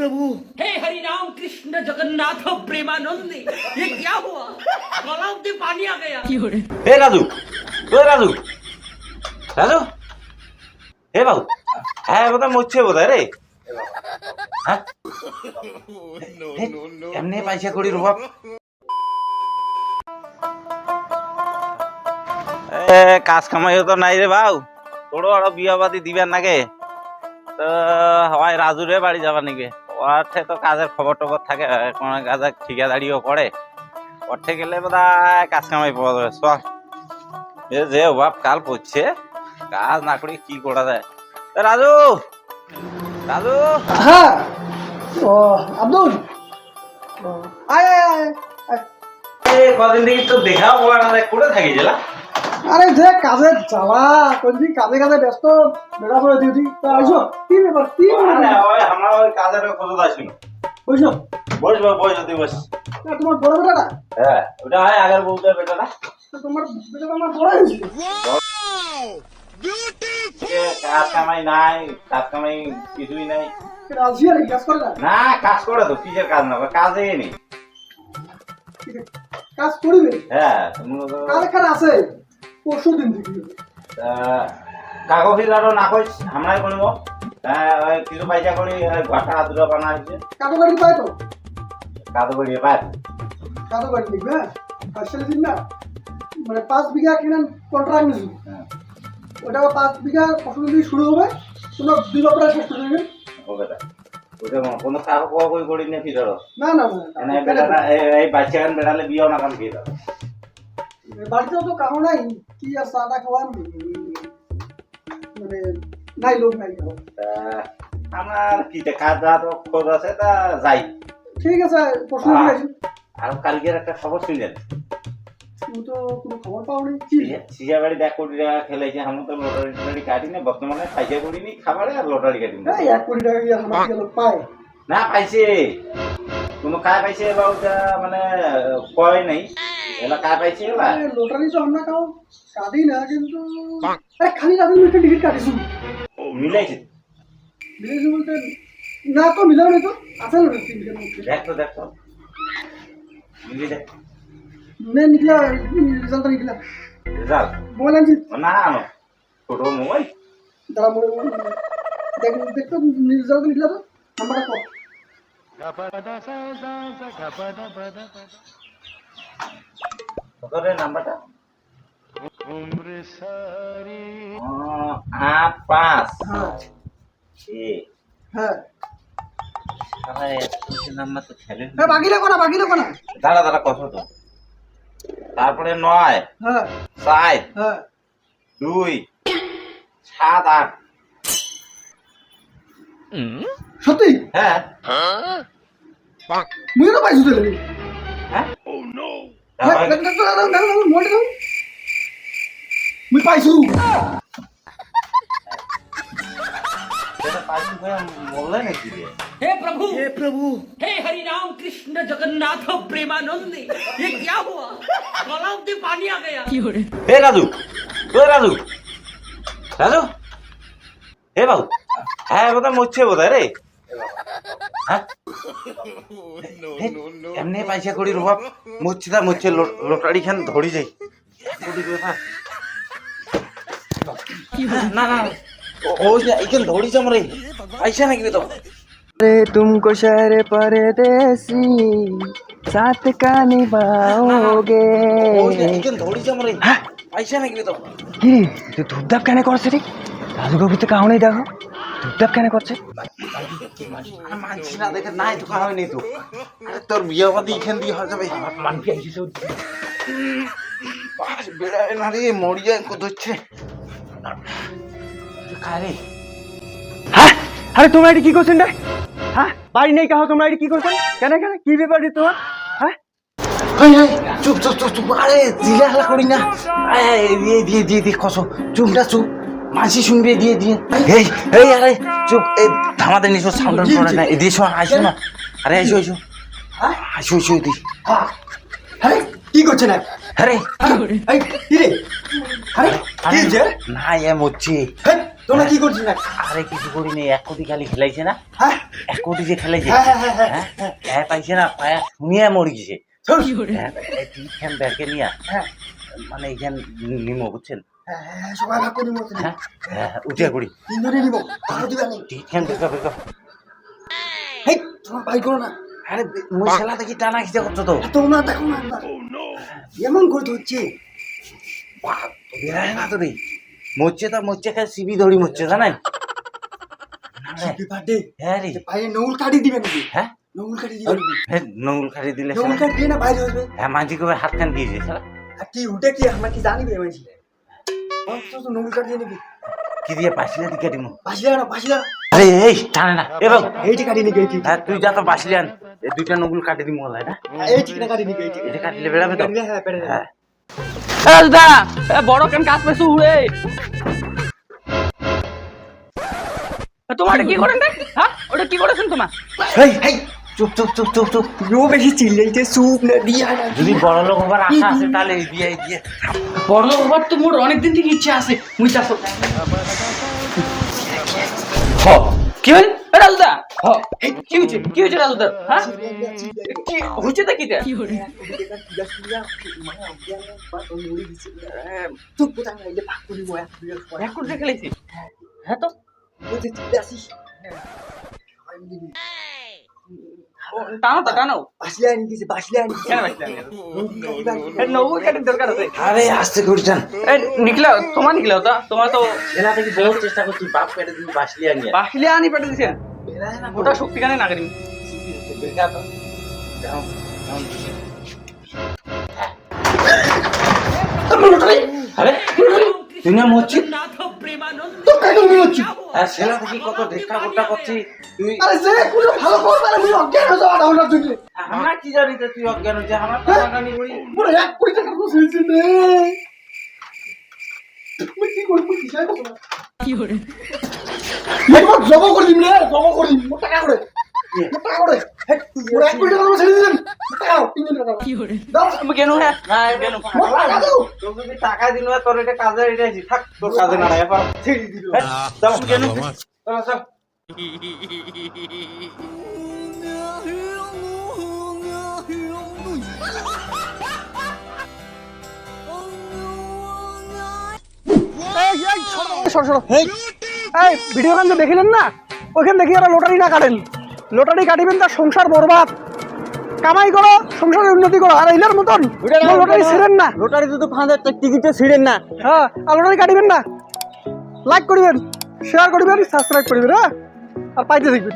प्रभु हे हरि राम कृष्ण जगन्नाथ प्रेमानंद ये क्या हुआ तालाब में पानी आ गया हे राजू ओ राजू राजू हे बाबू হ্যাঁ বোধহয় মরছে বোধহয় রে হ্যাঁ এমনি পয়সা কড়ি রুবাব কাজ কামাইও তো নাই রে বাউ তোর আর বিয়া বাদি দিবেন নাকি তো হয় রাজুরে বাড়ি যাবা নাকি ওর তো কাজের খবর টবর থাকে কোন কাজে ঠিকাদারিও করে ওঠে গেলে বোধহয় কাজ কামাই পাওয়া যাবে চল এ যে অভাব কাল পড়ছে কাজ না করে কি করা যায় রাজু রাজু हाँ ओ अब्दुल आय आय आय এই কদিন থেকে তো দেখাও পড়া না করে থাকি জেলা আরে যে কাজে জ্বালা কোনদিন কাজে কাজে ব্যস্ত বেড়া পড়ে দিদি তা আইছো কি ব্যাপার কি আরে ওই আমরা ওই কাজের খোঁজ আসিল বুঝছো বস তুই বস তোমার বড় বেটাটা হ্যাঁ ওটা হয় আগের বউটার বেটাটা তোমার বেটাটা আমার বড় হয়েছে কাজ কামাই নাই কাজ কামাই কিছুই নাই রাজি আর কাজ করে না না কাজ করে তো কিসের কাজ না কাজেই নেই কাজ করিবে হ্যাঁ কাজ এখানে আছে পরশু দিন থেকে কাগজ আরো না কইস আমরাই করবো ওই কিছু পয়সা করি ঘরটা হাতুরা বানা হয়েছে কাটো গাড়ি পাই তো কাদো করিয়ে পায় কাটো গাড়ি লিখবে হ্যাঁ আসলে দিন না মানে 5 বিঘা কিনেন কন্ট্রাক্ট নিছি ওটা 5 বিঘা ফসল দিয়ে শুরু হবে তোমরা 2 বছর শেষ করে দেবে ওটা ওটা কোনো কাগজ কই করি না ফিরো না না না বেটা এই বাচ্চান বেড়ালে বিয়ে না কাম কি বাড়িতেও তো কারো নাই কি আর সাদা খাওয়ান মানে নাই লোক নাই খাওয়া আমার কি কাজ তো খোঁজ আছে তা যাই ঠিক আছে প্রশ্ন জিজ্ঞাসি আর কালকের একটা খবর শুনলেন তুমি তো কোনো খবর পাওনি কি সিজা বাড়ি 1 কোটি টাকা খেলেছে আমি তো লটারি কাটি না বর্তমানে পয়সা করিনি খাবারে আর লটারি কাটি না এই 1 কোটি টাকা কি আমার লোক পায় না পাইছে কোনো কাজ পাইছে বাবুটা মানে কয় নাই এলা কাজ পাইছে এলা লটারি তো আমরা খাও কাটি না কিন্তু আরে খালি রাতে একটা টিকিট কাটিছি মিলাইছে মিলেছে বলতে না তো মিলাও না তো আছে না টিকিটের মধ্যে দেখ তো মিলি দেখ नहीं निकला रिजल्ट निकला রেজাল্ট मोबाइल आंची না আনো ছোট মোবাইল जरा मोबाइल देख देख तो रिजल्ट निकला तो नंबर को কত রে নাম্বারটা 8-5 हां এ हां আরে নাম্বার তো খেলে ए बाकी ना দাঁড়া কত তো তারপরে 9 हां 4 हां 2 7 8 সত্যি হ্যাঁ মুই তো পাইছো তাহলে হ্যাঁ ও নো মোবাইল দাও মুই পাইছো এটা পাইছি কই বললে নাকি রে हे प्रभु हे हरि राम कृष्ण जगन्नाथ प्रेमानंद ये क्या हुआ तालाब में पानी आ गया হে রাজু ও রাজু রাজু হে বাবু হ্যাঁ বোধহয় মরছে বোধহয় রে হ্যাঁ এমনি পয়সা করি রুবাব মরছে লটারি খান ধরি যাই না ও এইখান ধরি যাম রে পয়সা নাকি তো अरे तुमको शहर परदेसी साथ का निभाओगे এইখান ধরি যাম রে পয়সা নাকি তো কি তুই ধূপধাপ কেন করছিস রে রাজুকে ভিতরে কাউ নেই দেখো ধূপধাপ কেন করছে মানছি না দেখে নাই তো খাওয়াই নেই তো আরে তোর বিয়ে বাদি এখান দিয়ে হয়ে যাবে মানবি আইছিস পাঁচ বেড়ায় না রে মরিয়া কত হচ্ছে খারে হ্যাঁ আরে তোমরা এটা কি করছেন রে হ্যাঁ বাড়ি নেই কাহো তোমরা এটা কি করছেন কেন কি ব্যাপার রে তোমার হ্যাঁ চুপ আরে জিলা হালা করি না দিয়ে কসো চুপ মাসি শুনবে দিয়ে এই আরে চুপ এই ধামাতে নিছো সাউন্ড করে না এদিকে আইসো না আরে আইসো দি হ্যাঁ কি করছে না? আরে এই কি রে? আরে কি হয়েছে? না এ মরছে। হেই, তোমরা কি করছিস না? আরে কিছু করিনি, 1 কোটি খালি খেলাইছে না, হ্যাঁ 1 কোটি যে খেলাইছে, হ্যাঁ হ্যাঁ হ্যাঁ হ্যাঁ পাইছে না, পায়া শুনিয়া মরে গেছে। চল। এইখান ব্যাগে নিয়া হ্যাঁ মানে এইখান নিমো বুঝছেন, হ্যাঁ সবাই ভাগ করে নিব। হ্যাঁ উঠিয়া করি তিনজনে নিব, কারো দিবা নেই। এইখান বেকা বেকা। হেই, তোমরা বাই করো না। আরে মশলা দেখি টানা খিচা করছো তো, তোমরা দেখো না একবার। এমন করতে হচ্ছে। বেড়ায় না তো রে, মরছে তো মরছে, খালি সিবি ধরি মরছে জানেন। Happy birthday. হ্যাঁ রে, ভাই নৌল কাটি দিবে নাকি? হ্যাঁ নৌল কাটি দিবে নাকি? নঙ্গুল খাড়ি দিলে নৌল কাটি দিয়ে না বাইরে হবে। হ্যাঁ মাঝি কবে হাত খান দিয়েছে শালা। আর কি উঠে কি আমরা কি জানি বে মাইছি? তো নৌল কাটি দিয়ে নাকি? কি দিয়ে বাসিলা দিকে দিমু। বাসিলা না। আরে এই টানে না এবং এইটি কাটি নাকি এইটি? হ্যাঁ তুই যা তো বাসিলি আন, এই 2টা নঙ্গুল কাটি দিমু হলাই না, এইটি না কাটি নাকি এইটি? এটা কাটলে বেড়াবে তো। হ্যাঁ পেড়ে। হ্যাঁ রাজুদা বড় কেন কাজ পেছু উড়ে তোমার কি করেন রে? হ্যাঁ ওটা কি করেছেন তোমার? এই এই চুপ চুপ চুপ চুপ চুপ, ও বেশি চিল্লাইতে সুপ না দিয়া না। যদি বড় লোক হবার আশা আছে তাহলে এই দিয়ে বড় হবার তো মোর অনেকদিন থেকে ইচ্ছা আছে, মুই চাষ হ কি হল রাজুদা? হ কি হয়েছে? কি হয়েছে রাজুদা? হ্যাঁ কি হয়েছে তা কিটা? তুই কোথায় নাইলে ভাগ করিব এক দুই পরে। এক করে খেলাইছি। হ্যাঁ তো তুই চিল্লাছিস। টানো তো টানো। বাসিলা আনি দিছে, বাসিলা আনি। কেন বাসিলা আনি? নৌকো কাটির দরকার আছে। আরে আস্তে করে টান। এই নিকলা তোমার নিকলা তো তোমার তো এলা থেকে বহুত চেষ্টা করছি, বাপ পেটে দিন বাসলি আনিয়া বাহিলে আনি পেটে দিছেন, ওটা শক্তি কানে না করি। বেকা তো আরে তুই না মরছি তো কাকে মনে হচ্ছে? আর সেলা থেকে কত ঢেকা গোটা করছি তুই। আরে যে কোনো ভালো খবর পারে আমি অজ্ঞান হয়ে যাওয়া ডাউনলোড জন্য। আমরা কি জানি তো তুই অজ্ঞান হচ্ছে, আমার টানাটানি করি। পুরো 1 কোটি টাকা তো ফেলছি রে। তুমি কি করবি? কিসের কথা? কি করে? একবার জমা করে দিবি রে, জমা করে দিবি। মোটা টাকা করে। মোটা টাকা করে। হেই, পুরো 1 কোটি টাকা তো ছেড়ে দিবেন। মোটা টাকা, 3 দিন টাকা। কি করে? দাও। তুমি কেন হ্যাঁ না কেন? মোটা টাকা দাও। তোর যদি টাকা দিন তোর এটা কাজে এটাই থাক, তোর কাজে না এবার ছেড়ে দিল। দাও কেন চল চল। সর। এই ভিডিও গান তো দেখিলেন না, ওইখান দেখি আর লটারি না কাটেন। লটারি কাটিবেন তার সংসার বরবাদ। কামাই করো, সংসারের উন্নতি করো, আর এইলার মতন লটারি ছিড়েন না। লটারি তো ফাঁদের টিকিটে ছিড়েন না। হ্যাঁ, আর লটারি কাটিবেন না। লাইক করিবেন, শেয়ার করিবেন, সাবস্ক্রাইব করিবেন, হ্যাঁ, আর পাইতে দেখবেন।